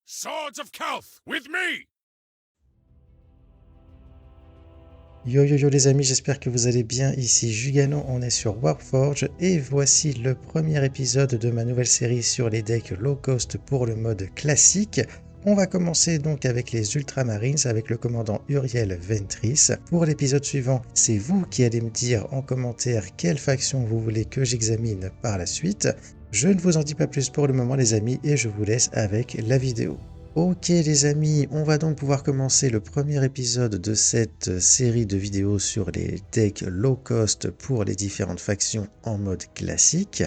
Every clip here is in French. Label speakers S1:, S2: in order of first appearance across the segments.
S1: Swords of Kalth, with me!
S2: Yo yo yo les amis, j'espère que vous allez bien. Ici Jugano, on est sur Warforge et voici le premier épisode de ma nouvelle série sur les decks low cost pour le mode classique. On va commencer donc avec les Ultramarines avec le commandant Uriel Ventris. Pour l'épisode suivant, c'est vous qui allez me dire en commentaire quelle faction vous voulez que j'examine par la suite. Je ne vous en dis pas plus pour le moment les amis et je vous laisse avec la vidéo. Ok les amis, on va donc pouvoir commencer le premier épisode de cette série de vidéos sur les decks low cost pour les différentes factions en mode classique.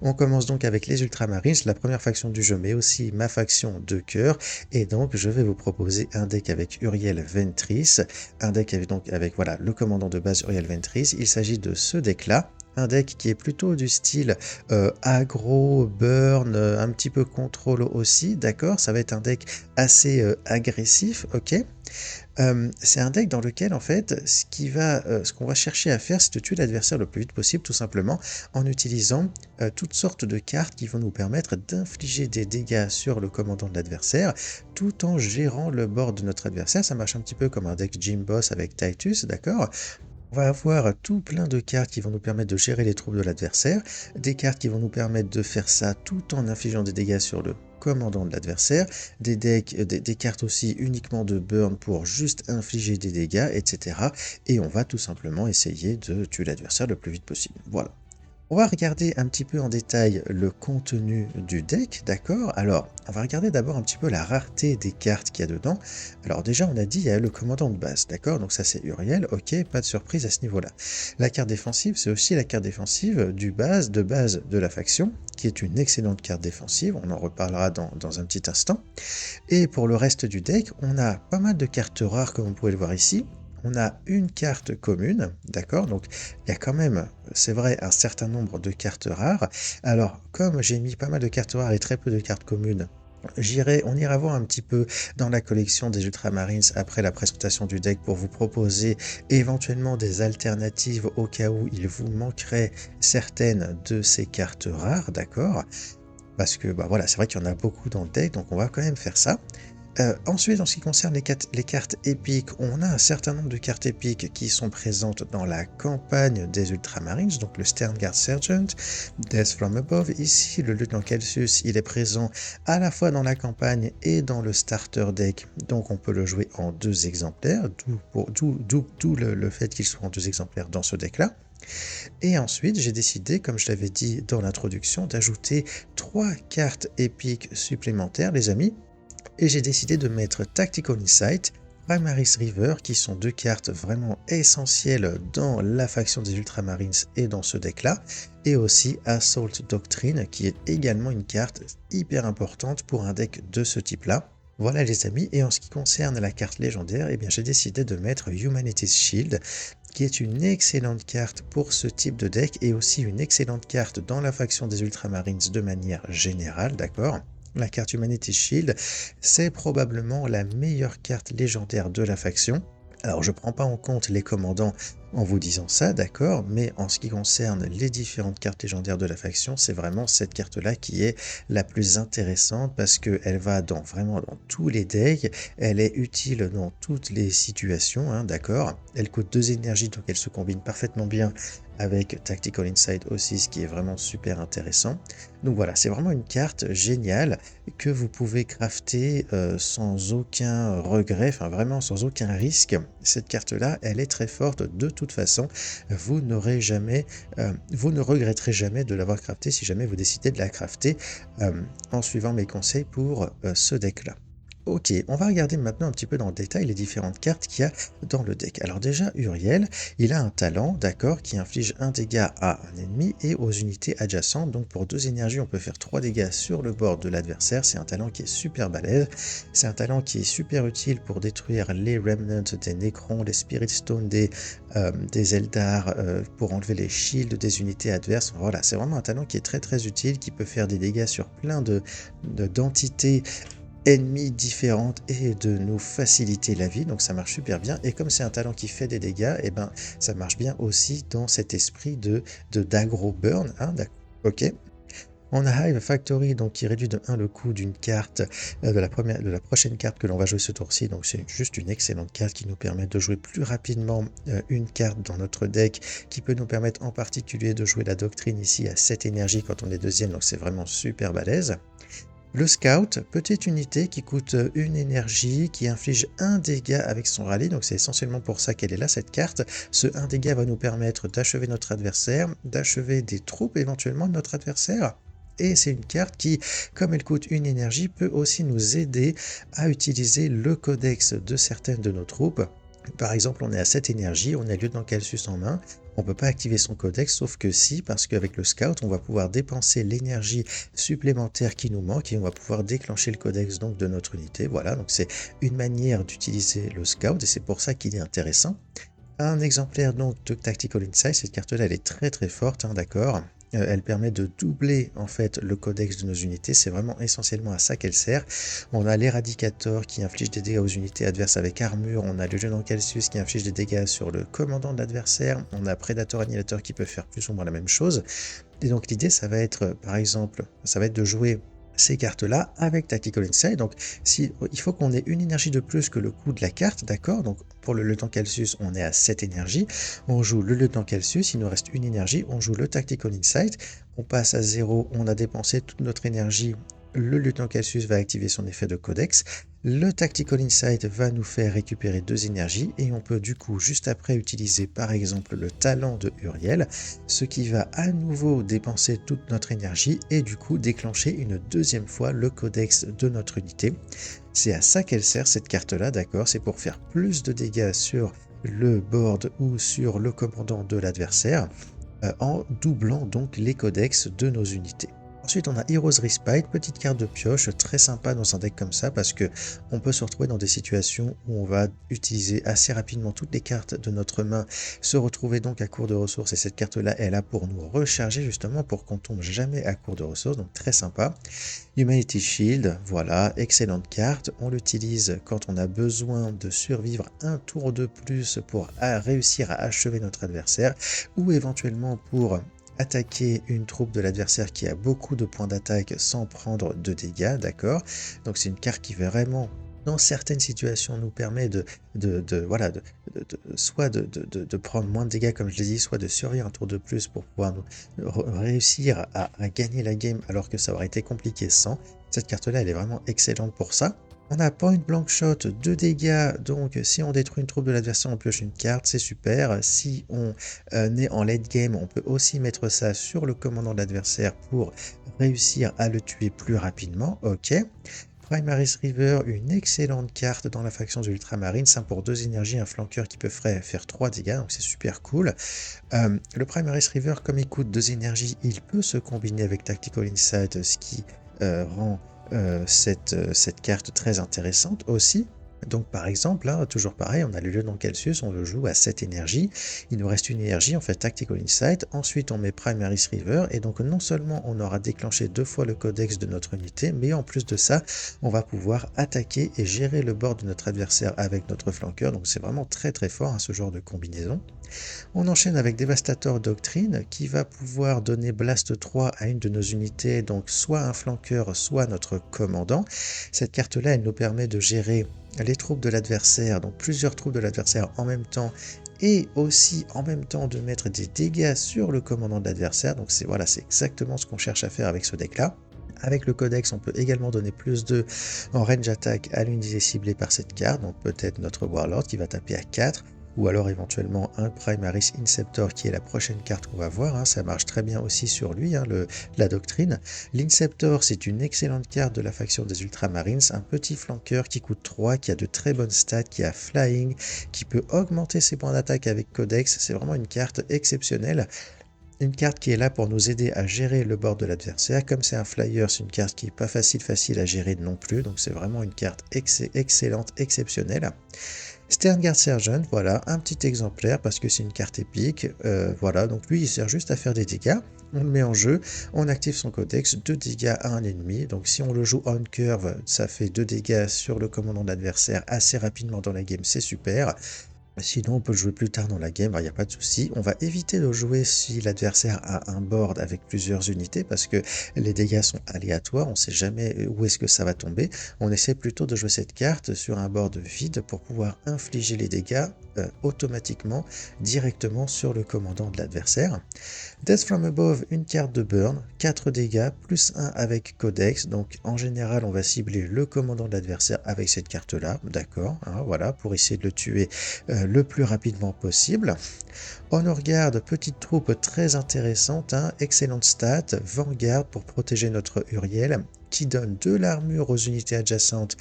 S2: On commence donc avec les Ultramarines, la première faction du jeu mais aussi ma faction de cœur. Et donc je vais vous proposer un deck avec Uriel Ventris, un deck avec voilà, le commandant de base Uriel Ventris. Il s'agit de ce deck là. Un deck qui est plutôt du style aggro, burn, un petit peu contrôle aussi, d'accord. Ça va être un deck assez agressif, ok. C'est un deck dans lequel en fait ce qu'on va chercher à faire, c'est de tuer l'adversaire le plus vite possible, tout simplement en utilisant toutes sortes de cartes qui vont nous permettre d'infliger des dégâts sur le commandant de l'adversaire, tout en gérant le board de notre adversaire. Ça marche un petit peu comme un deck Gym Boss avec Titus, d'accord. On va avoir tout plein de cartes qui vont nous permettre de gérer les troupes de l'adversaire, des cartes qui vont nous permettre de faire ça tout en infligeant des dégâts sur le commandant de l'adversaire, des cartes aussi uniquement de burn pour juste infliger des dégâts, etc. Et on va tout simplement essayer de tuer l'adversaire le plus vite possible. Voilà. On va regarder un petit peu en détail le contenu du deck, d'accord? Alors, on va regarder d'abord un petit peu la rareté des cartes qu'il y a dedans. Alors déjà, on a dit, il y a le commandant de base, d'accord? Donc ça, c'est Uriel, ok, pas de surprise à ce niveau-là. La carte défensive, c'est aussi la carte défensive de base de la faction, qui est une excellente carte défensive, on en reparlera dans un petit instant. Et pour le reste du deck, on a pas mal de cartes rares, comme vous pouvez le voir ici. On a une carte commune, d'accord? Donc il y a quand même, c'est vrai, un certain nombre de cartes rares. Alors, comme j'ai mis pas mal de cartes rares et très peu de cartes communes, on ira voir un petit peu dans la collection des Ultramarines après la présentation du deck pour vous proposer éventuellement des alternatives au cas où il vous manquerait certaines de ces cartes rares, d'accord? Parce que bah voilà, c'est vrai qu'il y en a beaucoup dans le deck, donc on va quand même faire ça. Ensuite, en ce qui concerne les cartes épiques, on a un certain nombre de cartes épiques qui sont présentes dans la campagne des Ultramarines, donc le Sternguard Sergeant, Death from Above. Ici, le lieutenant Celsius, il est présent à la fois dans la campagne et dans le starter deck, donc on peut le jouer en 2 exemplaires, d'où le fait qu'il soit en 2 exemplaires dans ce deck-là. Et ensuite, j'ai décidé, comme je l'avais dit dans l'introduction, d'ajouter 3 cartes épiques supplémentaires, les amis. Et j'ai décidé de mettre Tactical Insight, Primaris River, qui sont 2 cartes vraiment essentielles dans la faction des Ultramarines et dans ce deck-là, et aussi Assault Doctrine, qui est également une carte hyper importante pour un deck de ce type-là. Voilà les amis, et en ce qui concerne la carte légendaire, eh bien j'ai décidé de mettre Humanity's Shield, qui est une excellente carte pour ce type de deck, et aussi une excellente carte dans la faction des Ultramarines de manière générale, d'accord? La carte Humanity Shield, c'est probablement la meilleure carte légendaire de la faction. Alors je ne prends pas en compte les commandants en vous disant ça, d'accord, mais en ce qui concerne les différentes cartes légendaires de la faction, c'est vraiment cette carte-là qui est la plus intéressante parce qu'elle va vraiment dans tous les decks, elle est utile dans toutes les situations, hein, d'accord. Elle coûte 2 énergies, donc elle se combine parfaitement bien avec Tactical Insight aussi, ce qui est vraiment super intéressant. Donc voilà, c'est vraiment une carte géniale que vous pouvez crafter sans aucun regret, enfin vraiment sans aucun risque. Cette carte-là, elle est très forte de toute façon. Vous ne regretterez jamais de l'avoir craftée si jamais vous décidez de la crafter en suivant mes conseils pour ce deck-là. Ok, on va regarder maintenant un petit peu dans le détail les différentes cartes qu'il y a dans le deck. Alors déjà, Uriel, il a un talent, d'accord, qui inflige un dégât à un ennemi et aux unités adjacentes. Donc pour 2 énergies, on peut faire 3 dégâts sur le board de l'adversaire. C'est un talent qui est super balèze. C'est un talent qui est super utile pour détruire les Remnants des Necrons, les Spirit Stones des Eldar, pour enlever les shields des unités adverses. Voilà, c'est vraiment un talent qui est très très utile, qui peut faire des dégâts sur plein d'entités ennemies différentes et de nous faciliter la vie, donc ça marche super bien. Et comme c'est un talent qui fait des dégâts, et ben ça marche bien aussi dans cet esprit d'aggro burn, hein, ok. On a Hive Factory, donc qui réduit de 1 le coût d'une carte, de la prochaine carte que l'on va jouer ce tour-ci. Donc c'est juste une excellente carte qui nous permet de jouer plus rapidement une carte dans notre deck, qui peut nous permettre en particulier de jouer la doctrine ici à 7 énergies quand on est deuxième, donc c'est vraiment super balèze. Le Scout, petite unité qui coûte une énergie, qui inflige un dégât avec son rallye, donc c'est essentiellement pour ça qu'elle est là cette carte. Ce 1 dégât va nous permettre d'achever notre adversaire, d'achever des troupes éventuellement de notre adversaire. Et c'est une carte qui, comme elle coûte une énergie, peut aussi nous aider à utiliser le codex de certaines de nos troupes. Par exemple, on est à 7 énergies, on a Lieutenant Calcius en main, on ne peut pas activer son codex, sauf que si, parce qu'avec le Scout, on va pouvoir dépenser l'énergie supplémentaire qui nous manque et on va pouvoir déclencher le codex donc de notre unité. Voilà, donc c'est une manière d'utiliser le Scout et c'est pour ça qu'il est intéressant. Un exemplaire donc de Tactical Insight, cette carte-là, elle est très très forte, hein, d'accord. Elle permet de doubler en fait le codex de nos unités, c'est vraiment essentiellement à ça qu'elle sert. On a l'Éradicator qui inflige des dégâts aux unités adverses avec armure, on a le Lieutenant Calcius qui inflige des dégâts sur le commandant de l'adversaire, on a Predator Annihilator qui peut faire plus ou moins la même chose. Et donc l'idée ça va être par exemple, ça va être de jouer ces cartes-là avec Tactical Insight. Donc il faut qu'on ait une énergie de plus que le coût de la carte, d'accord. Donc pour le Lieutenant Calcius, on est à 7 énergies. On joue le Lieutenant Calcius, il nous reste une énergie. On joue le Tactical Insight. On passe à 0, on a dépensé toute notre énergie. Le Lieutenant Calcius va activer son effet de codex. Le Tactical Insight va nous faire récupérer 2 énergies et on peut du coup juste après utiliser par exemple le talent de Uriel, ce qui va à nouveau dépenser toute notre énergie et du coup déclencher une deuxième fois le codex de notre unité. C'est à ça qu'elle sert cette carte-là, d'accord, c'est pour faire plus de dégâts sur le board ou sur le commandant de l'adversaire en doublant donc les codex de nos unités. Ensuite, on a Heroes Respite, petite carte de pioche, très sympa dans un deck comme ça parce que on peut se retrouver dans des situations où on va utiliser assez rapidement toutes les cartes de notre main, se retrouver donc à court de ressources et cette carte-là est là pour nous recharger justement pour qu'on tombe jamais à court de ressources, donc très sympa. Humanity Shield, voilà, excellente carte, on l'utilise quand on a besoin de survivre un tour de plus pour réussir à achever notre adversaire ou éventuellement pour attaquer une troupe de l'adversaire qui a beaucoup de points d'attaque sans prendre de dégâts, d'accord. Donc c'est une carte qui vraiment, dans certaines situations, nous permet soit de prendre moins de dégâts, comme je l'ai dit, soit de survivre un tour de plus pour pouvoir réussir à gagner la game alors que ça aurait été compliqué sans. Cette carte-là, elle est vraiment excellente pour ça. On a Point Blank Shot, 2 dégâts, donc si on détruit une troupe de l'adversaire, on pioche une carte, c'est super. Si on est en late game, on peut aussi mettre ça sur le commandant de l'adversaire pour réussir à le tuer plus rapidement, ok. Primaris River, une excellente carte dans la faction des Ultramarines, ça pour 2 énergies, un flanqueur qui peut faire 3 dégâts, donc c'est super cool. Le Primaris River, comme il coûte 2 énergies, il peut se combiner avec Tactical Insight, ce qui rend cette carte très intéressante aussi. Donc par exemple, là, toujours pareil, on a le Lieutenant Calcius, on le joue à 7 énergies, il nous reste une énergie, on fait Tactical Insight, ensuite on met Primaris River, et donc non seulement on aura déclenché 2 fois le codex de notre unité, mais en plus de ça, on va pouvoir attaquer et gérer le board de notre adversaire avec notre flanqueur, donc c'est vraiment très très fort, hein, ce genre de combinaison. On enchaîne avec Devastator Doctrine qui va pouvoir donner Blast 3 à une de nos unités, donc soit un flanqueur, soit notre commandant. Cette carte-là, elle nous permet de gérer les troupes de l'adversaire, donc plusieurs troupes de l'adversaire en même temps, et aussi en même temps de mettre des dégâts sur le commandant de l'adversaire. Donc c'est exactement ce qu'on cherche à faire avec ce deck-là. Avec le codex, on peut également donner plus 2 en range attack à l'unité ciblée par cette carte, donc peut-être notre Warlord qui va taper à 4, ou alors éventuellement un Primaris Inceptor qui est la prochaine carte qu'on va voir, hein. Ça marche très bien aussi sur lui, hein, la doctrine. L'Inceptor, c'est une excellente carte de la faction des Ultramarines, un petit flanqueur qui coûte 3, qui a de très bonnes stats, qui a Flying, qui peut augmenter ses points d'attaque avec Codex, c'est vraiment une carte exceptionnelle. Une carte qui est là pour nous aider à gérer le board de l'adversaire. Comme c'est un flyer, c'est une carte qui n'est pas facile à gérer non plus, donc c'est vraiment une carte excellente, exceptionnelle. Sterngard Sergeant, voilà, un petit exemplaire parce que c'est une carte épique, voilà, donc lui il sert juste à faire des dégâts, on le met en jeu, on active son codex, 2 dégâts à un ennemi, donc si on le joue on curve, ça fait 2 dégâts sur le commandant de l'adversaire assez rapidement dans la game, c'est super. Sinon, on peut le jouer plus tard dans la game, il n'y a pas de souci. On va éviter de jouer si l'adversaire a un board avec plusieurs unités parce que les dégâts sont aléatoires, on ne sait jamais où est-ce que ça va tomber. On essaie plutôt de jouer cette carte sur un board vide pour pouvoir infliger les dégâts automatiquement, directement sur le commandant de l'adversaire. Death from Above, une carte de burn, 4 dégâts, plus 1 avec Codex, donc en général on va cibler le commandant de l'adversaire avec cette carte-là, d'accord, hein, voilà, pour essayer de le tuer le plus rapidement possible. Honor Guard, petite troupe très intéressante, hein, excellente stat, Vanguard pour protéger notre Uriel, qui donne de l'armure aux unités adjacentes,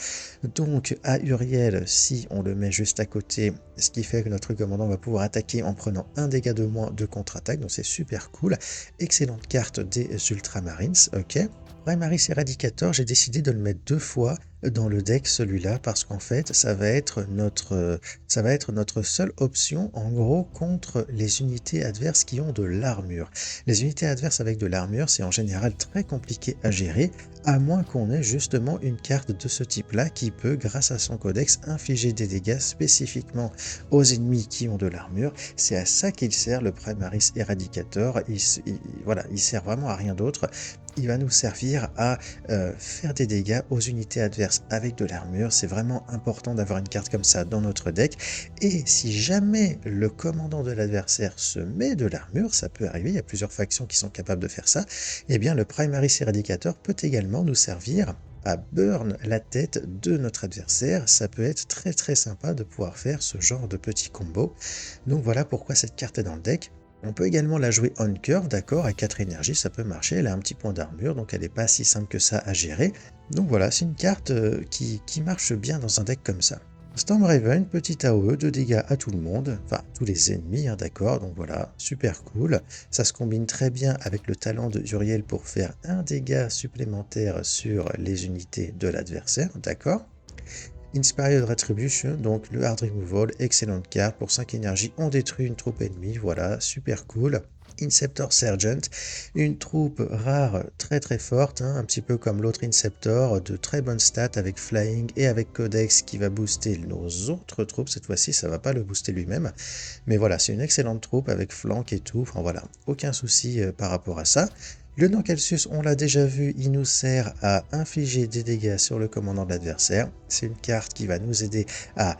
S2: donc à Uriel si on le met juste à côté, ce qui fait que notre commandant va pouvoir attaquer en prenant un dégât de moins de contre-attaque, donc c'est super cool. Excellente carte des Ultramarines, ok. Primaris Eradicator, j'ai décidé de le mettre 2 fois dans le deck celui-là parce qu'en fait ça va être notre seule option en gros contre les unités adverses qui ont de l'armure. Les unités adverses avec de l'armure c'est en général très compliqué à gérer à moins qu'on ait justement une carte de ce type-là qui peut grâce à son codex infliger des dégâts spécifiquement aux ennemis qui ont de l'armure. C'est à ça qu'il sert le Primaris Eradicator, voilà, il sert vraiment à rien d'autre. Il va nous servir à faire des dégâts aux unités adverses avec de l'armure. C'est vraiment important d'avoir une carte comme ça dans notre deck. Et si jamais le commandant de l'adversaire se met de l'armure, ça peut arriver, il y a plusieurs factions qui sont capables de faire ça, et bien le Primaris Eradicator peut également nous servir à burn la tête de notre adversaire. Ça peut être très très sympa de pouvoir faire ce genre de petit combo. Donc voilà pourquoi cette carte est dans le deck. On peut également la jouer on curve, d'accord, à 4 énergies, ça peut marcher, elle a un petit point d'armure, donc elle n'est pas si simple que ça à gérer. Donc voilà, c'est une carte qui marche bien dans un deck comme ça. Stormraven, petit AOE, 2 dégâts à tout le monde, enfin tous les ennemis, hein, d'accord, donc voilà, super cool. Ça se combine très bien avec le talent de Uriel pour faire un dégât supplémentaire sur les unités de l'adversaire, d'accord. Inspired Retribution, donc le Hard Removal, excellente carte, pour 5 énergies, on détruit une troupe ennemie, voilà, super cool. Inceptor Sergeant, une troupe rare très très forte, hein, un petit peu comme l'autre Inceptor, de très bonnes stats avec Flying et avec Codex qui va booster nos autres troupes, cette fois-ci ça va pas le booster lui-même, mais voilà, c'est une excellente troupe avec flank et tout, enfin voilà, aucun souci par rapport à ça. Le Nancalcius, on l'a déjà vu, il nous sert à infliger des dégâts sur le commandant de l'adversaire. C'est une carte qui va nous aider à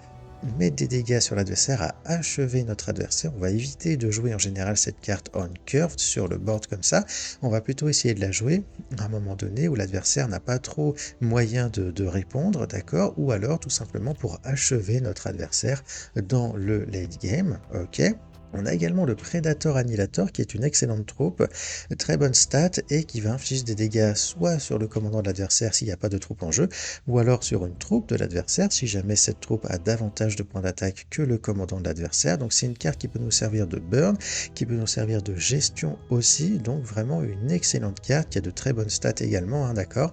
S2: mettre des dégâts sur l'adversaire, à achever notre adversaire. On va éviter de jouer en général cette carte on curved sur le board comme ça. On va plutôt essayer de la jouer à un moment donné où l'adversaire n'a pas trop moyen de répondre, d'accord, ou alors tout simplement pour achever notre adversaire dans le late game, ok. On a également le Predator Annihilator qui est une excellente troupe, très bonne stat et qui va infliger des dégâts soit sur le commandant de l'adversaire s'il n'y a pas de troupe en jeu, ou alors sur une troupe de l'adversaire si jamais cette troupe a davantage de points d'attaque que le commandant de l'adversaire. Donc c'est une carte qui peut nous servir de burn, qui peut nous servir de gestion aussi, donc vraiment une excellente carte qui a de très bonnes stats également, hein, d'accord.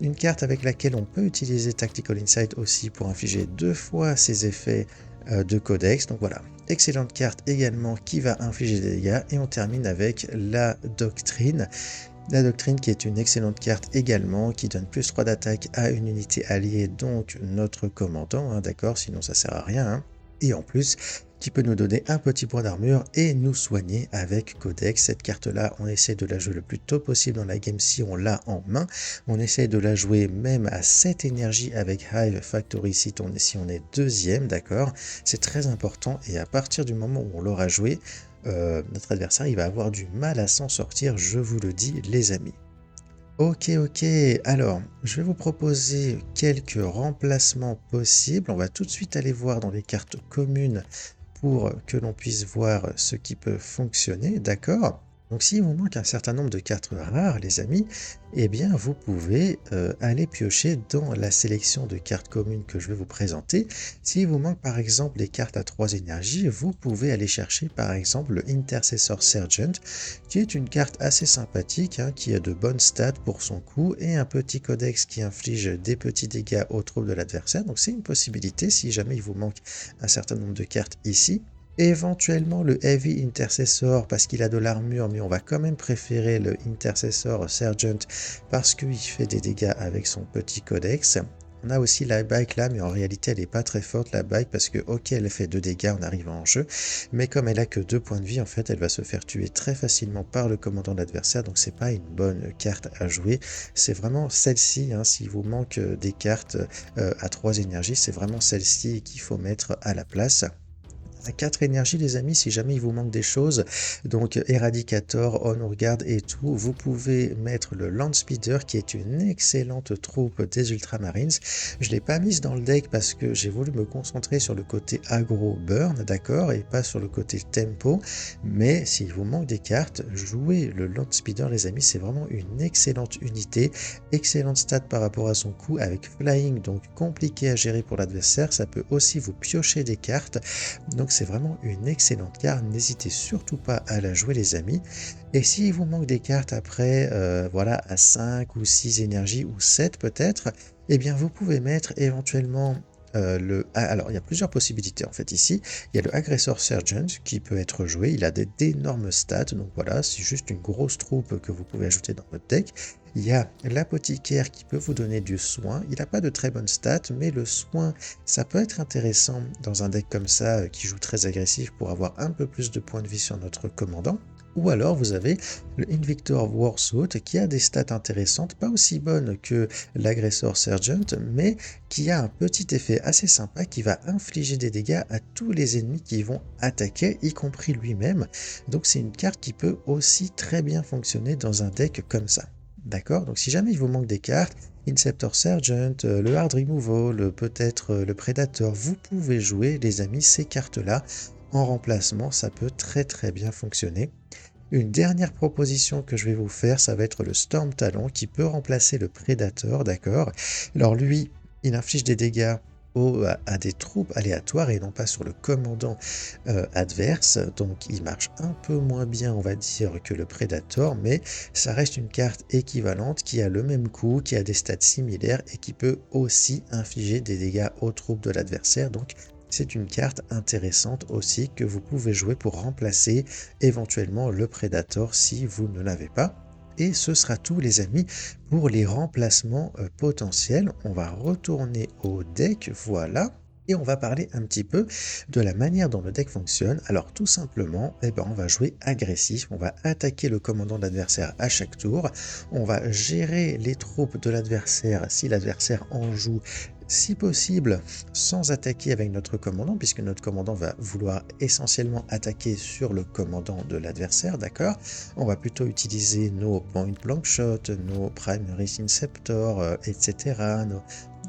S2: Une carte avec laquelle on peut utiliser Tactical Insight aussi pour infliger 2 fois ses effets de codex, donc voilà, excellente carte également qui va infliger des dégâts. Et on termine avec la doctrine qui est une excellente carte également qui donne plus 3 d'attaque à une unité alliée, donc notre commandant, hein, d'accord, sinon ça sert à rien, hein. Et en plus qui peut nous donner un petit point d'armure et nous soigner avec Codex. Cette carte-là, on essaie de la jouer le plus tôt possible dans la game si on l'a en main. On essaie de la jouer même à 7 énergies avec Hive Factory si on est deuxième, d'accord. C'est très important et à partir du moment où on l'aura joué, notre adversaire il va avoir du mal à s'en sortir, je vous le dis les amis. Ok, alors je vais vous proposer quelques remplacements possibles. On va tout de suite aller voir dans les cartes communes pour que l'on puisse voir ce qui peut fonctionner, d'accord? Donc s'il vous manque un certain nombre de cartes rares, les amis, eh bien vous pouvez aller piocher dans la sélection de cartes communes que je vais vous présenter. S'il vous manque par exemple des cartes à 3 énergies, vous pouvez aller chercher par exemple le Intercessor Sergeant, qui est une carte assez sympathique, hein, qui a de bonnes stats pour son coup, et un petit codex qui inflige des petits dégâts aux troupes de l'adversaire. Donc c'est une possibilité si jamais il vous manque un certain nombre de cartes ici. Éventuellement le Heavy Intercessor parce qu'il a de l'armure, mais on va quand même préférer le Intercessor Sergeant parce qu'il fait des dégâts avec son petit codex. On a aussi la bike là, mais en réalité elle est pas très forte la bike parce que ok elle fait 2 dégâts en arrivant en jeu, mais comme elle a que 2 points de vie en fait elle va se faire tuer très facilement par le commandant de l'adversaire, donc c'est pas une bonne carte à jouer. C'est vraiment celle-ci, hein, s'il vous manque des cartes à 3 énergies, c'est vraiment celle-ci qu'il faut mettre à la place. À 4 énergies les amis, si jamais il vous manque des choses, donc Eradicator, Honor Guard et tout, vous pouvez mettre le Land Speeder qui est une excellente troupe des Ultramarines. Je ne l'ai pas mise dans le deck parce que j'ai voulu me concentrer sur le côté aggro burn, d'accord, et pas sur le côté tempo, mais s'il vous manque des cartes, jouez le Land Speeder les amis, c'est vraiment une excellente unité, excellente stat par rapport à son coût avec Flying, donc compliqué à gérer pour l'adversaire, ça peut aussi vous piocher des cartes, donc c'est vraiment une excellente carte, n'hésitez surtout pas à la jouer les amis. Et s'il vous manque des cartes après, voilà, à 5 ou 6 énergies ou 7 peut-être, eh bien vous pouvez mettre éventuellement alors il y a plusieurs possibilités en fait ici. Il y a le Aggressor Sergeant qui peut être joué, il a d'énormes stats, donc voilà, c'est juste une grosse troupe que vous pouvez ajouter dans votre deck. Il y a l'apothicaire qui peut vous donner du soin, il n'a pas de très bonnes stats, mais le soin ça peut être intéressant dans un deck comme ça qui joue très agressif pour avoir un peu plus de points de vie sur notre commandant. Ou alors vous avez le Invictor Warsaut qui a des stats intéressantes, pas aussi bonnes que l'Aggressor Sergeant, mais qui a un petit effet assez sympa qui va infliger des dégâts à tous les ennemis qui vont attaquer, y compris lui-même. Donc c'est une carte qui peut aussi très bien fonctionner dans un deck comme ça. D'accord? Donc si jamais il vous manque des cartes, Inceptor Sergeant, le Hard Removal, peut-être le Predator, vous pouvez jouer les amis ces cartes-là en remplacement, ça peut très bien fonctionner. Une dernière proposition que je vais vous faire, ça va être le Storm Talon qui peut remplacer le Predator, d'accord? Alors lui, il inflige des dégâts à des troupes aléatoires et non pas sur le commandant adverse, donc il marche un peu moins bien on va dire que le Predator, mais ça reste une carte équivalente qui a le même coût, qui a des stats similaires et qui peut aussi infliger des dégâts aux troupes de l'adversaire, donc c'est une carte intéressante aussi que vous pouvez jouer pour remplacer éventuellement le Predator si vous ne l'avez pas. Et ce sera tout les amis pour les remplacements potentiels. On va retourner au deck, voilà. Et on va parler un petit peu de la manière dont le deck fonctionne. Alors tout simplement, on va jouer agressif, on va attaquer le commandant de l'adversaire à chaque tour, on va gérer les troupes de l'adversaire si l'adversaire en joue, si possible sans attaquer avec notre commandant, puisque notre commandant va vouloir essentiellement attaquer sur le commandant de l'adversaire, d'accord? On va plutôt utiliser nos point blank shot, nos primaries inceptor, etc.,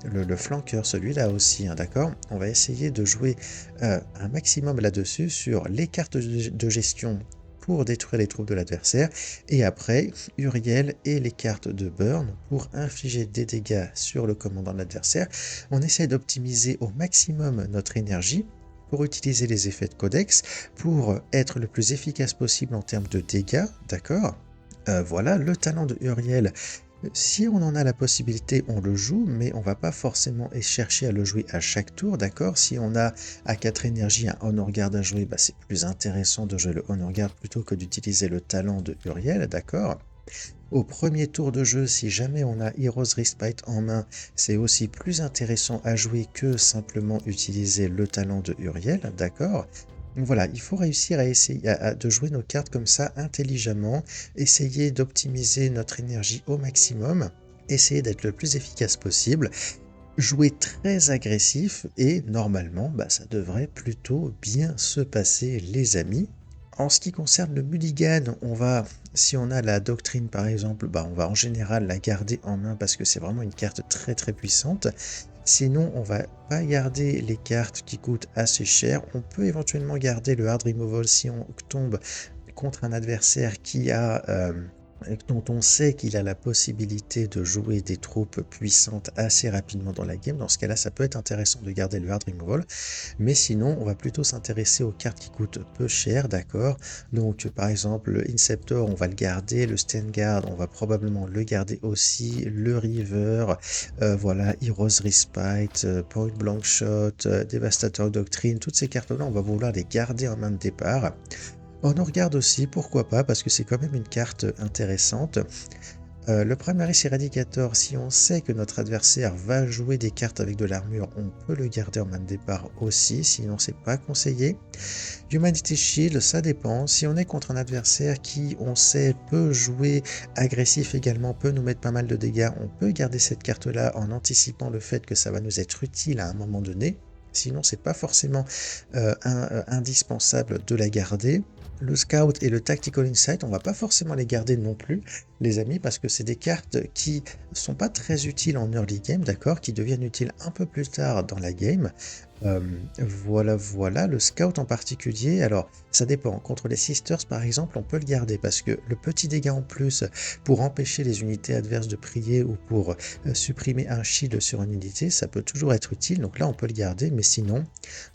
S2: le flanqueur, celui-là aussi, hein, d'accord? On va essayer de jouer un maximum là-dessus sur les cartes de gestion pour détruire les troupes de l'adversaire, et après Uriel et les cartes de burn pour infliger des dégâts sur le commandant de l'adversaire. On essaie d'optimiser au maximum notre énergie pour utiliser les effets de codex, pour être le plus efficace possible en termes de dégâts, d'accord? Voilà, le talent de Uriel, si on en a la possibilité, on le joue, mais on va pas forcément chercher à le jouer à chaque tour, d'accord? Si on a à 4 énergies un Honor Guard à jouer, c'est plus intéressant de jouer le Honor Guard plutôt que d'utiliser le talent de Uriel, d'accord? Au premier tour de jeu, si jamais on a Hero's Respite en main, c'est aussi plus intéressant à jouer que simplement utiliser le talent de Uriel, d'accord? Donc voilà, il faut réussir à essayer de jouer nos cartes comme ça intelligemment, essayer d'optimiser notre énergie au maximum, essayer d'être le plus efficace possible, jouer très agressif et normalement, ça devrait plutôt bien se passer les amis. En ce qui concerne le mulligan, si on a la doctrine par exemple, on va en général la garder en main parce que c'est vraiment une carte très puissante. Sinon, on va pas garder les cartes qui coûtent assez cher. On peut éventuellement garder le Hard Removal si on tombe contre un adversaire dont on sait qu'il a la possibilité de jouer des troupes puissantes assez rapidement dans la game. Dans ce cas-là, ça peut être intéressant de garder le Hard Removal. Mais sinon, on va plutôt s'intéresser aux cartes qui coûtent peu cher, d'accord? Donc, par exemple, le Inceptor, on va le garder. Le Stengard, on va probablement le garder aussi. Le River, voilà, Hero's Respite, Point Blank Shot, Devastator Doctrine, toutes ces cartes-là, on va vouloir les garder en main de départ. On en regarde aussi, pourquoi pas, parce que c'est quand même une carte intéressante. Le Primaris Eradicator, si on sait que notre adversaire va jouer des cartes avec de l'armure, on peut le garder en main de départ aussi, sinon c'est pas conseillé. Humanity Shield, ça dépend. Si on est contre un adversaire qui, on sait, peut jouer agressif également, peut nous mettre pas mal de dégâts, on peut garder cette carte-là en anticipant le fait que ça va nous être utile à un moment donné. Sinon, c'est pas forcément indispensable de la garder. Le Scout et le Tactical Insight, on va pas forcément les garder non plus, les amis, parce que c'est des cartes qui sont pas très utiles en early game, d'accord, qui deviennent utiles un peu plus tard dans la game. Voilà, le Scout en particulier, alors ça dépend. Contre les Sisters, par exemple, on peut le garder parce que le petit dégât en plus pour empêcher les unités adverses de prier ou pour supprimer un shield sur une unité, ça peut toujours être utile. Donc là, on peut le garder, mais sinon,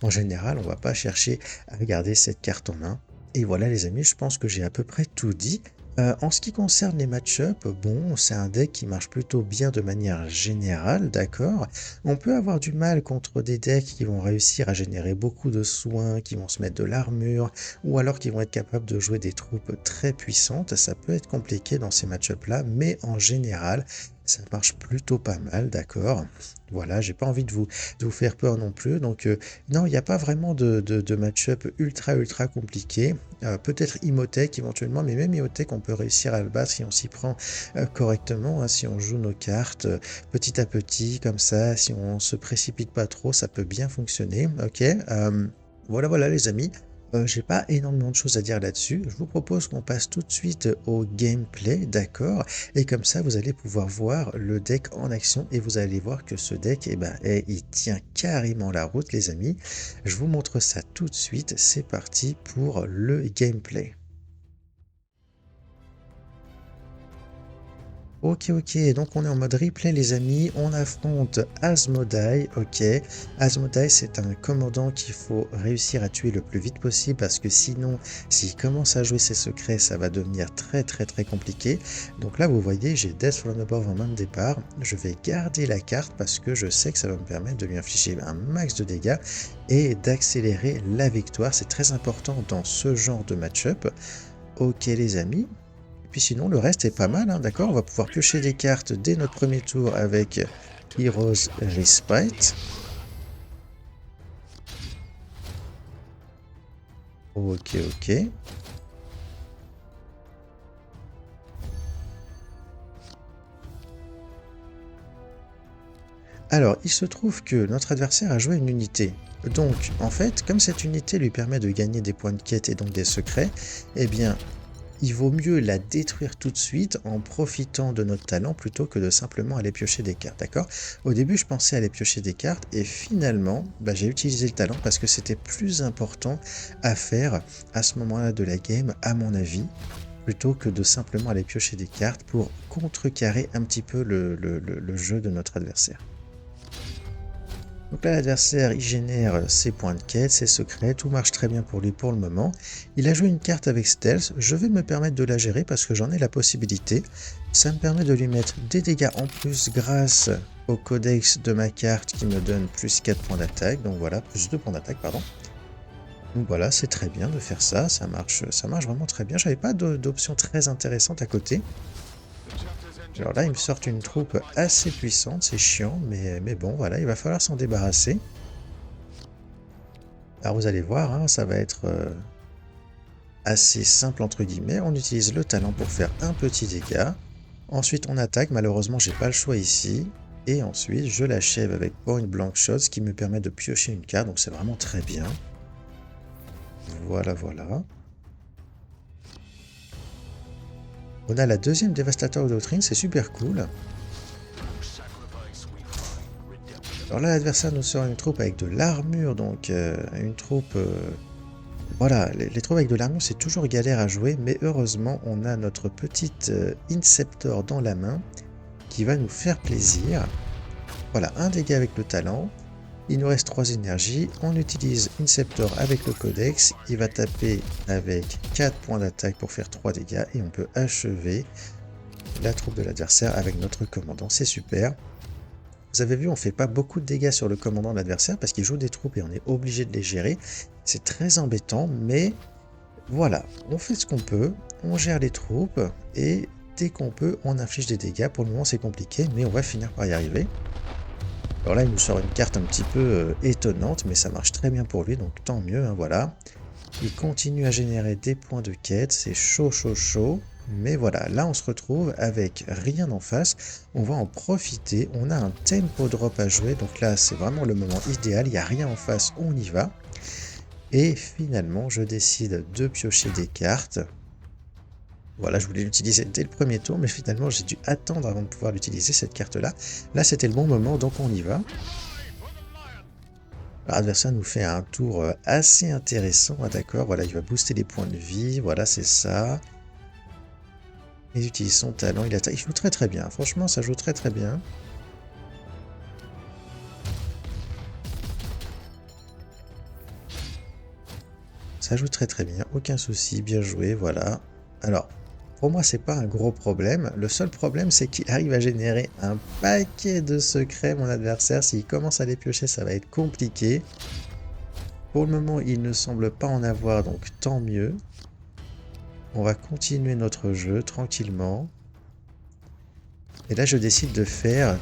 S2: en général, on va pas chercher à garder cette carte en main. Et voilà les amis, je pense que j'ai à peu près tout dit. En ce qui concerne les match-up, bon, c'est un deck qui marche plutôt bien de manière générale, d'accord. On peut avoir du mal contre des decks qui vont réussir à générer beaucoup de soins, qui vont se mettre de l'armure, ou alors qui vont être capables de jouer des troupes très puissantes. Ça peut être compliqué dans ces match-up-là, mais en général, ça marche plutôt pas mal, d'accord. Voilà, j'ai pas envie de vous faire peur non plus. Donc, non, il n'y a pas vraiment de match-up ultra compliqué. Peut-être Imhotep éventuellement, mais même Imhotep, on peut réussir à le battre si on s'y prend correctement, hein, si on joue nos cartes petit à petit, comme ça, si on se précipite pas trop, ça peut bien fonctionner. Ok, voilà les amis. J'ai pas énormément de choses à dire là-dessus. Je vous propose qu'on passe tout de suite au gameplay, d'accord? Et comme ça, vous allez pouvoir voir le deck en action et vous allez voir que ce deck, eh ben, il tient carrément la route, les amis. Je vous montre ça tout de suite. C'est parti pour le gameplay. Ok, donc on est en mode replay les amis, on affronte Asmodai, ok. Asmodai c'est un commandant qu'il faut réussir à tuer le plus vite possible parce que sinon, s'il commence à jouer ses secrets, ça va devenir très compliqué. Donc là vous voyez, j'ai Death from Above en main de départ, je vais garder la carte parce que je sais que ça va me permettre de lui infliger un max de dégâts et d'accélérer la victoire, c'est très important dans ce genre de match-up. Ok les amis. Puis sinon, le reste est pas mal, hein, d'accord? On va pouvoir piocher des cartes dès notre premier tour avec Heroes Respite. Ok. Alors, il se trouve que notre adversaire a joué une unité. Donc, en fait, comme cette unité lui permet de gagner des points de quête et donc des secrets, eh bien, il vaut mieux la détruire tout de suite en profitant de notre talent plutôt que de simplement aller piocher des cartes, d'accord? Au début, je pensais aller piocher des cartes et finalement, j'ai utilisé le talent parce que c'était plus important à faire à ce moment-là de la game, à mon avis, plutôt que de simplement aller piocher des cartes pour contrecarrer un petit peu le jeu de notre adversaire. Donc là, l'adversaire, il génère ses points de quête, ses secrets, tout marche très bien pour lui pour le moment. Il a joué une carte avec Stealth, je vais me permettre de la gérer parce que j'en ai la possibilité. Ça me permet de lui mettre des dégâts en plus grâce au codex de ma carte qui me donne plus 4 points d'attaque, donc voilà, plus 2 points d'attaque, pardon. Donc voilà, c'est très bien de faire ça, ça marche vraiment très bien. J'avais pas d'option très intéressante à côté. Alors là, ils me sortent une troupe assez puissante, c'est chiant, mais bon, voilà, il va falloir s'en débarrasser. Alors vous allez voir, hein, ça va être assez simple entre guillemets. On utilise le talent pour faire un petit dégât. Ensuite, on attaque. Malheureusement, j'ai pas le choix ici. Et ensuite, je l'achève avec Point Blank Shot, ce qui me permet de piocher une carte, donc c'est vraiment très bien. Voilà. On a la deuxième Devastator Doctrine, c'est super cool. Alors là, l'adversaire nous sort une troupe avec de l'armure, donc une troupe... Voilà, les troupes avec de l'armure, c'est toujours galère à jouer, mais heureusement, on a notre petite Inceptor dans la main, qui va nous faire plaisir. Voilà, un dégât avec le talent. Il nous reste 3 énergies, on utilise Inceptor avec le codex, il va taper avec 4 points d'attaque pour faire 3 dégâts et on peut achever la troupe de l'adversaire avec notre commandant, c'est super. Vous avez vu, on fait pas beaucoup de dégâts sur le commandant de l'adversaire parce qu'il joue des troupes et on est obligé de les gérer. C'est très embêtant, mais voilà, on fait ce qu'on peut, on gère les troupes et dès qu'on peut, on inflige des dégâts. Pour le moment, c'est compliqué, mais on va finir par y arriver. Alors là, il nous sort une carte un petit peu étonnante, mais ça marche très bien pour lui, donc tant mieux, hein, voilà. Il continue à générer des points de quête, c'est chaud, chaud, chaud. Mais voilà, là on se retrouve avec rien en face. On va en profiter, on a un tempo drop à jouer, donc là c'est vraiment le moment idéal, il n'y a rien en face, on y va. Et finalement, je décide de piocher des cartes. Voilà, je voulais l'utiliser dès le premier tour, mais finalement j'ai dû attendre avant de pouvoir l'utiliser, cette carte-là. Là, c'était le bon moment, donc on y va. L'adversaire nous fait un tour assez intéressant, ah, d'accord, voilà, il va booster les points de vie, voilà, c'est ça. Il utilise son talent, il joue très très bien, franchement ça joue très très bien. Ça joue très très bien, aucun souci, bien joué, voilà. Alors, pour moi c'est pas un gros problème, le seul problème c'est qu'il arrive à générer un paquet de secrets, mon adversaire. S'il commence à les piocher, ça va être compliqué. Pour le moment, il ne semble pas en avoir, donc tant mieux. On va continuer notre jeu tranquillement. Et là, je décide de faire...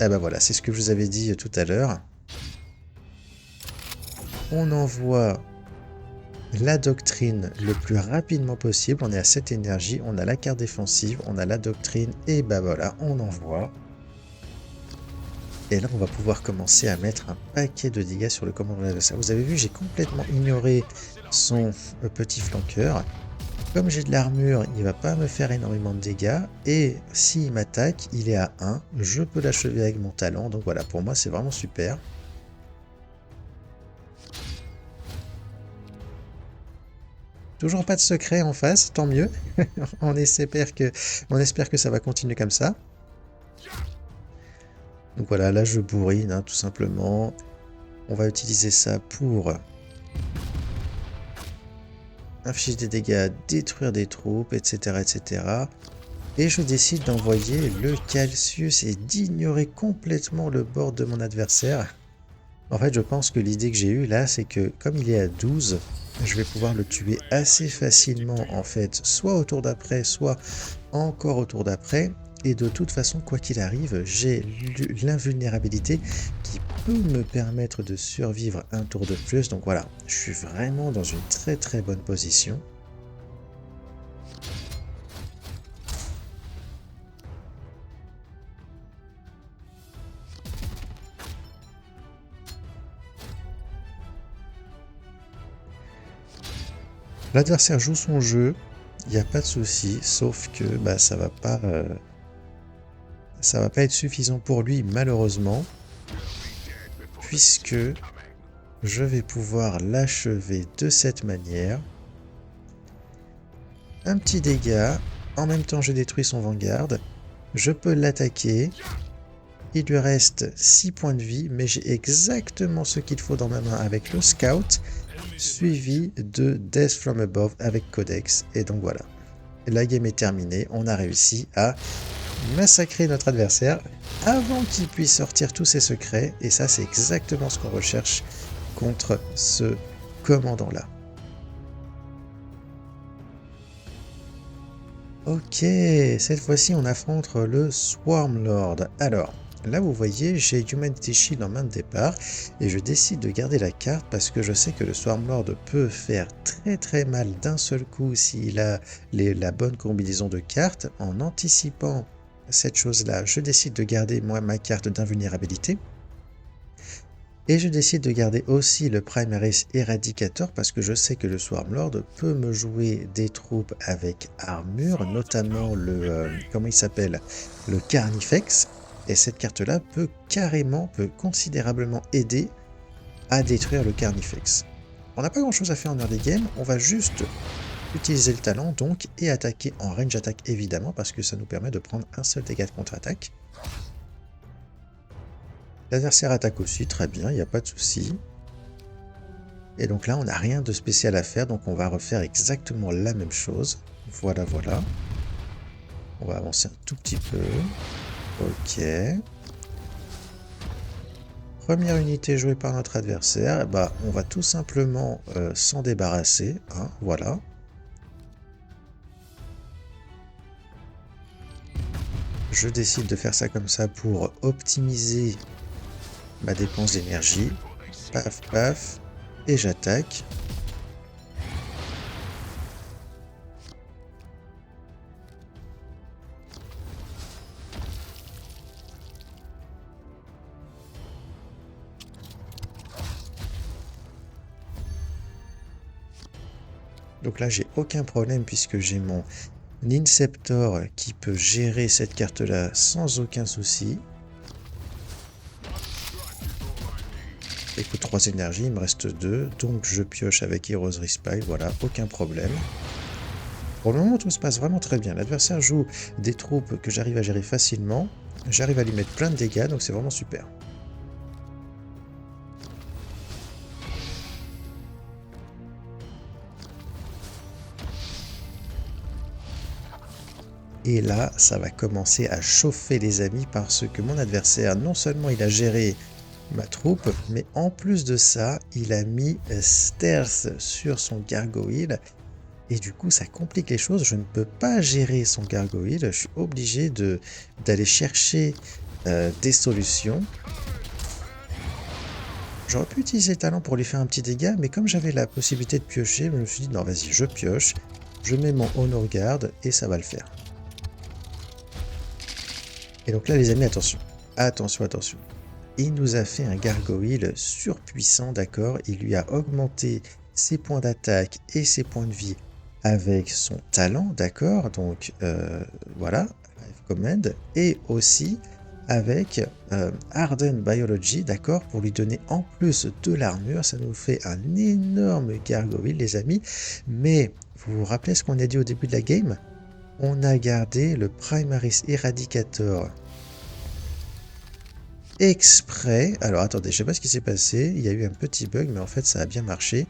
S2: Ah bah voilà, c'est ce que je vous avais dit tout à l'heure. On envoie la doctrine le plus rapidement possible. On est à 7 énergies, on a la carte défensive, on a la doctrine, et bah voilà, on envoie. Et là, on va pouvoir commencer à mettre un paquet de dégâts sur le commandant adversaire. Vous avez vu, j'ai complètement ignoré son petit flanqueur. Comme j'ai de l'armure, il va pas me faire énormément de dégâts. Et s'il m'attaque, il est à 1. Je peux l'achever avec mon talent. Donc voilà, pour moi, c'est vraiment super. Toujours pas de secret en face, tant mieux. on espère que ça va continuer comme ça. Donc voilà, là je bourrine, hein, tout simplement. On va utiliser ça pour infliger des dégâts, détruire des troupes, etc. etc. Et je décide d'envoyer le Calcius et d'ignorer complètement le board de mon adversaire. En fait, je pense que l'idée que j'ai eue là, c'est que comme il est à 12, je vais pouvoir le tuer assez facilement, en fait, soit au tour d'après, soit encore au tour d'après. Et de toute façon, quoi qu'il arrive, j'ai l'invulnérabilité qui peut me permettre de survivre un tour de plus. Donc voilà, je suis vraiment dans une très très bonne position. L'adversaire joue son jeu, il n'y a pas de souci, sauf que bah, ça va pas être suffisant pour lui malheureusement, puisque je vais pouvoir l'achever de cette manière. Un petit dégât, en même temps je détruis son vanguard, je peux l'attaquer, il lui reste 6 points de vie, mais j'ai exactement ce qu'il faut dans ma main avec le scout, suivi de Death from Above avec Codex, et donc voilà. La game est terminée, on a réussi à massacrer notre adversaire avant qu'il puisse sortir tous ses secrets, et ça c'est exactement ce qu'on recherche contre ce commandant là. Ok, cette fois-ci on affronte le Swarmlord. Alors, là vous voyez, j'ai Humanity Shield en main de départ, et je décide de garder la carte parce que je sais que le Swarmlord peut faire très très mal d'un seul coup s'il a la bonne combinaison de cartes. En anticipant cette chose-là, je décide de garder moi ma carte d'invulnérabilité. Et je décide de garder aussi le Primaris Eradicator parce que je sais que le Swarmlord peut me jouer des troupes avec armure, notamment le, comment il s'appelle, le Carnifex. Et cette carte-là peut considérablement aider à détruire le Carnifex. On n'a pas grand-chose à faire en early game, on va juste utiliser le talent donc et attaquer en range attack évidemment parce que ça nous permet de prendre un seul dégât de contre-attaque. L'adversaire attaque aussi, très bien, il n'y a pas de souci. Et donc là, on n'a rien de spécial à faire, donc on va refaire exactement la même chose. Voilà, voilà. On va avancer un tout petit peu. Ok. Première unité jouée par notre adversaire, bah, on va tout simplement s'en débarrasser. Hein, voilà. je décide de faire ça comme ça pour optimiser ma dépense d'énergie. Paf, paf, et j'attaque. Donc là, j'ai aucun problème puisque j'ai mon Inceptor qui peut gérer cette carte-là sans aucun souci. Il coûte 3 énergies, il me reste 2, donc je pioche avec Heroes Respite, voilà, aucun problème. Pour le moment, tout se passe vraiment très bien. L'adversaire joue des troupes que j'arrive à gérer facilement, j'arrive à lui mettre plein de dégâts, donc c'est vraiment super. Et là, ça va commencer à chauffer les amis parce que mon adversaire, non seulement il a géré ma troupe, mais en plus de ça, il a mis Stealth sur son gargoyle. Et du coup, ça complique les choses. Je ne peux pas gérer son gargoyle. Je suis obligé d'aller chercher des solutions. J'aurais pu utiliser le talent pour lui faire un petit dégât, mais comme j'avais la possibilité de piocher, je me suis dit non, vas-y, je pioche. Je mets mon Honor Guard et ça va le faire. Et donc là, les amis, attention. Attention, attention. Il nous a fait un gargoyle surpuissant, d'accord? Il lui a augmenté ses points d'attaque et ses points de vie avec son talent, d'accord? Donc voilà, Life Command. Et aussi avec Harden Biology, d'accord? Pour lui donner en plus de l'armure. Ça nous fait un énorme gargoyle, les amis. Mais vous vous rappelez ce qu'on a dit au début de la game? On a gardé le Primaris Eradicator exprès. Alors attendez, je sais pas ce qui s'est passé, il y a eu un petit bug, mais en fait ça a bien marché.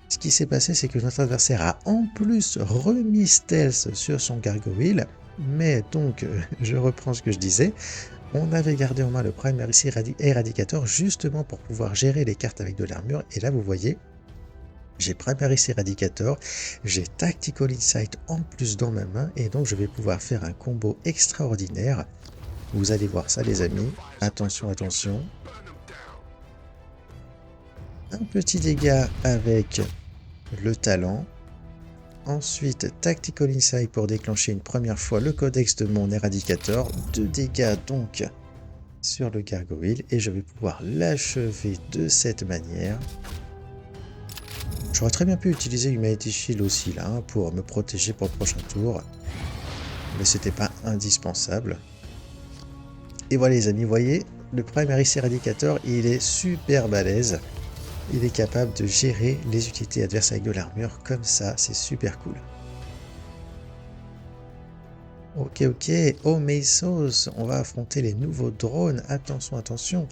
S2: Ce qui s'est passé, c'est que notre adversaire a en plus remis Stealth sur son gargoyle, mais donc, je reprends ce que je disais, on avait gardé en main le Primaris Eradicator justement pour pouvoir gérer les cartes avec de l'armure, et là vous voyez, j'ai Primaris Eradicator, j'ai Tactical Insight en plus dans ma main, et donc je vais pouvoir faire un combo extraordinaire. Vous allez voir ça les amis, attention, attention. Un petit dégât avec le talent. Ensuite, Tactical Insight pour déclencher une première fois le codex de mon éradicateur. 2 dégâts donc sur le gargoyle et je vais pouvoir l'achever de cette manière. J'aurais très bien pu utiliser Humanity Shield aussi là pour me protéger pour le prochain tour. Mais c'était pas indispensable. Et voilà les amis, vous voyez, le Primaris Eradicator, il est super balèze. Il est capable de gérer les unités adverses avec de l'armure comme ça, c'est super cool. Ok, oh Mesos, on va affronter les nouveaux drones, attention, attention.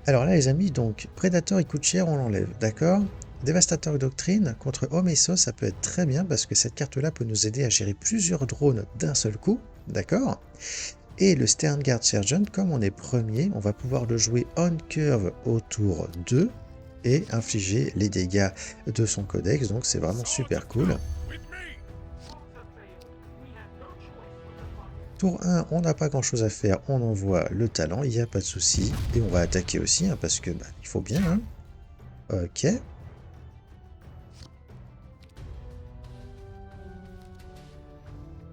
S2: Alors là les amis, donc Predator il coûte cher, on l'enlève, d'accord? Dévastateur Doctrine contre Omesos, ça peut être très bien parce que cette carte-là peut nous aider à gérer plusieurs drones d'un seul coup, d'accord? Et le Sternguard Sergeant, comme on est premier, on va pouvoir le jouer on curve au tour 2 et infliger les dégâts de son codex, donc c'est vraiment super cool. Tour 1, on n'a pas grand chose à faire, on envoie le talent, il n'y a pas de souci, et on va attaquer aussi, hein, parce que bah, il faut bien. Hein. Ok.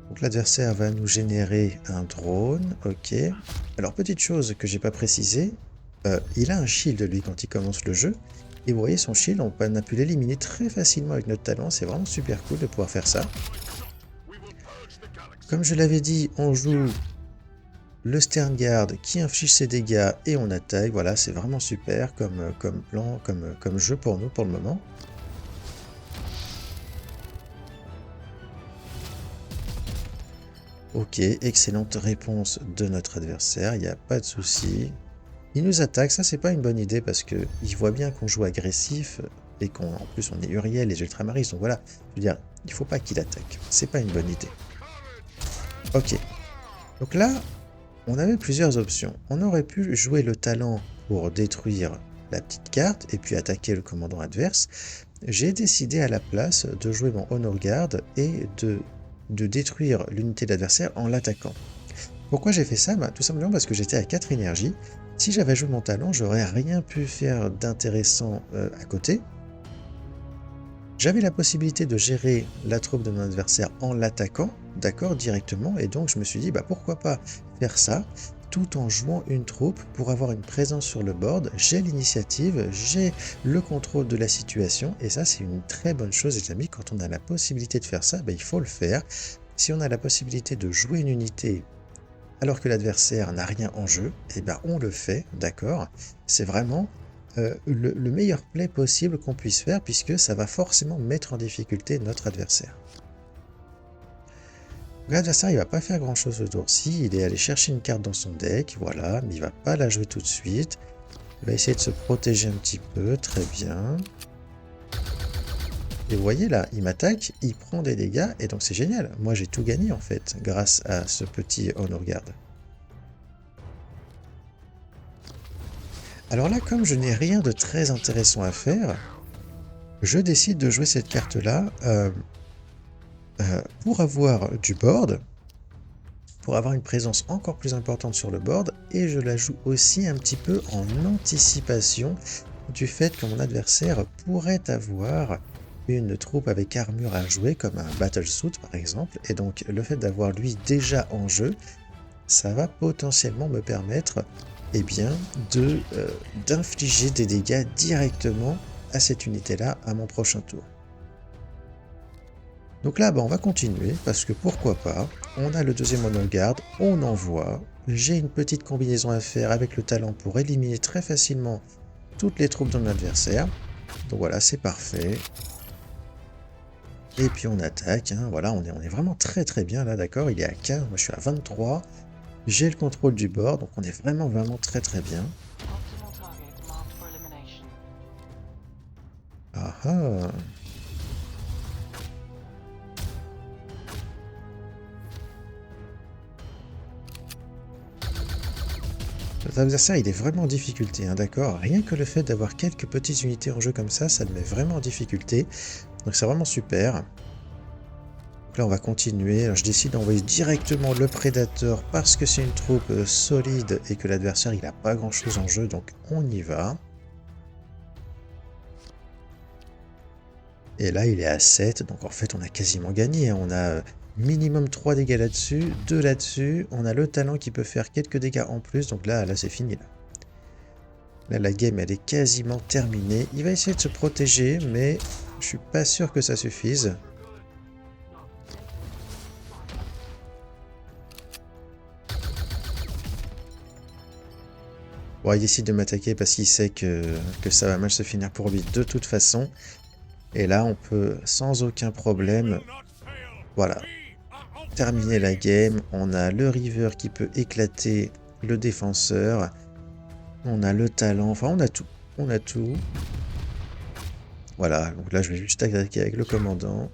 S2: Donc l'adversaire va nous générer un drone, ok. Alors petite chose que j'ai pas précisé, il a un shield lui quand il commence le jeu, et vous voyez son shield, on a pu l'éliminer très facilement avec notre talent, c'est vraiment super cool de pouvoir faire ça. Comme je l'avais dit, on joue le Sternguard qui inflige ses dégâts et on attaque, voilà, c'est vraiment super comme plan, comme jeu pour nous pour le moment. Ok, excellente réponse de notre adversaire, il n'y a pas de souci. Il nous attaque, ça c'est pas une bonne idée parce qu'il voit bien qu'on joue agressif et qu'en plus on est Uriel et Ultramaris, donc voilà, je veux dire, il faut pas qu'il attaque, c'est pas une bonne idée. Ok, donc là, on avait plusieurs options. On aurait pu jouer le talent pour détruire la petite carte et puis attaquer le commandant adverse. J'ai décidé à la place de jouer mon Honor Guard et de détruire l'unité d'adversaire en l'attaquant. Pourquoi j'ai fait ça? Tout simplement parce que j'étais à 4 énergies. Si j'avais joué mon talent, j'aurais rien pu faire d'intéressant à côté. J'avais la possibilité de gérer la troupe de mon adversaire en l'attaquant, d'accord, directement, et donc je me suis dit, pourquoi pas faire ça, tout en jouant une troupe pour avoir une présence sur le board. J'ai l'initiative, j'ai le contrôle de la situation, et ça c'est une très bonne chose les amis. Quand on a la possibilité de faire ça, il faut le faire. Si on a la possibilité de jouer une unité alors que l'adversaire n'a rien en jeu, on le fait, d'accord. C'est vraiment le meilleur play possible qu'on puisse faire, puisque ça va forcément mettre en difficulté notre adversaire. L'adversaire il va pas faire grand chose ce tour-ci, il est allé chercher une carte dans son deck, voilà, mais il va pas la jouer tout de suite. Il va essayer de se protéger un petit peu, très bien. Et vous voyez là, il m'attaque, il prend des dégâts, et donc c'est génial. Moi j'ai tout gagné en fait, grâce à ce petit Honor Guard. Alors là, comme je n'ai rien de très intéressant à faire, je décide de jouer cette carte-là pour avoir du board, pour avoir une présence encore plus importante sur le board, et je la joue aussi un petit peu en anticipation du fait que mon adversaire pourrait avoir une troupe avec armure à jouer, comme un Battlesuit par exemple, et donc le fait d'avoir lui déjà en jeu, ça va potentiellement me permettre d'infliger des dégâts directement à cette unité-là à mon prochain tour. Donc là, on va continuer, parce que pourquoi pas, on a le deuxième Honor Guard, on envoie, j'ai une petite combinaison à faire avec le talent pour éliminer très facilement toutes les troupes de mon adversaire. Donc voilà, c'est parfait. Et puis on attaque, hein, voilà, on est vraiment très très bien là, d'accord, il est à 15, moi je suis à 23. J'ai le contrôle du board, donc on est vraiment très très bien. Ah ah. Notre adversaire il est vraiment en difficulté, hein, d'accord. Rien que le fait d'avoir quelques petites unités en jeu comme ça, ça le met vraiment en difficulté. Donc c'est vraiment super. Là on va continuer, alors je décide d'envoyer directement le prédateur parce que c'est une troupe solide et que l'adversaire il n'a pas grand chose en jeu, donc on y va. Et là il est à 7, donc en fait on a quasiment gagné, hein. On a minimum 3 dégâts là-dessus, 2 là-dessus, on a le talent qui peut faire quelques dégâts en plus, donc là c'est fini là. Là la game elle est quasiment terminée, il va essayer de se protéger mais je suis pas sûr que ça suffise. Bon, il décide de m'attaquer parce qu'il sait que ça va mal se finir pour lui de toute façon. Et là, on peut sans aucun problème, voilà, terminer la game. On a le River qui peut éclater le défenseur. On a le talent, enfin on a tout. On a tout. Voilà, donc là je vais juste attaquer avec le commandant.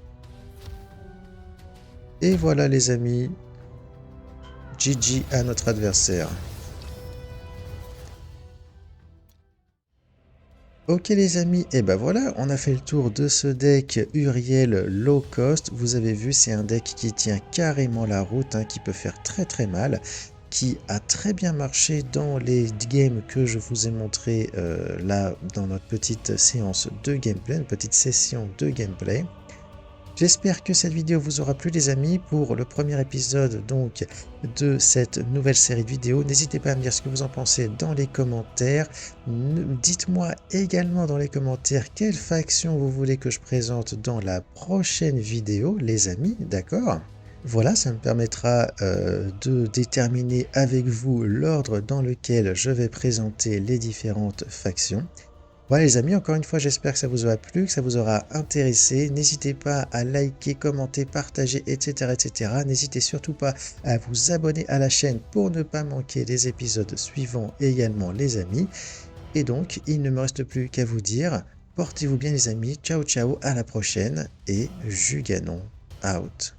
S2: Et voilà les amis, GG à notre adversaire. Ok les amis, et voilà, on a fait le tour de ce deck Uriel low cost. Vous avez vu, c'est un deck qui tient carrément la route, hein, qui peut faire très très mal, qui a très bien marché dans les games que je vous ai montré là dans notre petite séance de gameplay, une petite session de gameplay. J'espère que cette vidéo vous aura plu les amis pour le premier épisode donc de cette nouvelle série de vidéos. N'hésitez pas à me dire ce que vous en pensez dans les commentaires. Dites-moi également dans les commentaires quelle faction vous voulez que je présente dans la prochaine vidéo les amis, d'accord ? Voilà, ça me permettra de déterminer avec vous l'ordre dans lequel je vais présenter les différentes factions. Voilà les amis, encore une fois j'espère que ça vous aura plu, que ça vous aura intéressé. N'hésitez pas à liker, commenter, partager, etc. etc. N'hésitez surtout pas à vous abonner à la chaîne pour ne pas manquer les épisodes suivants également les amis. Et donc il ne me reste plus qu'à vous dire, portez-vous bien les amis, ciao ciao, à la prochaine et Juganon out.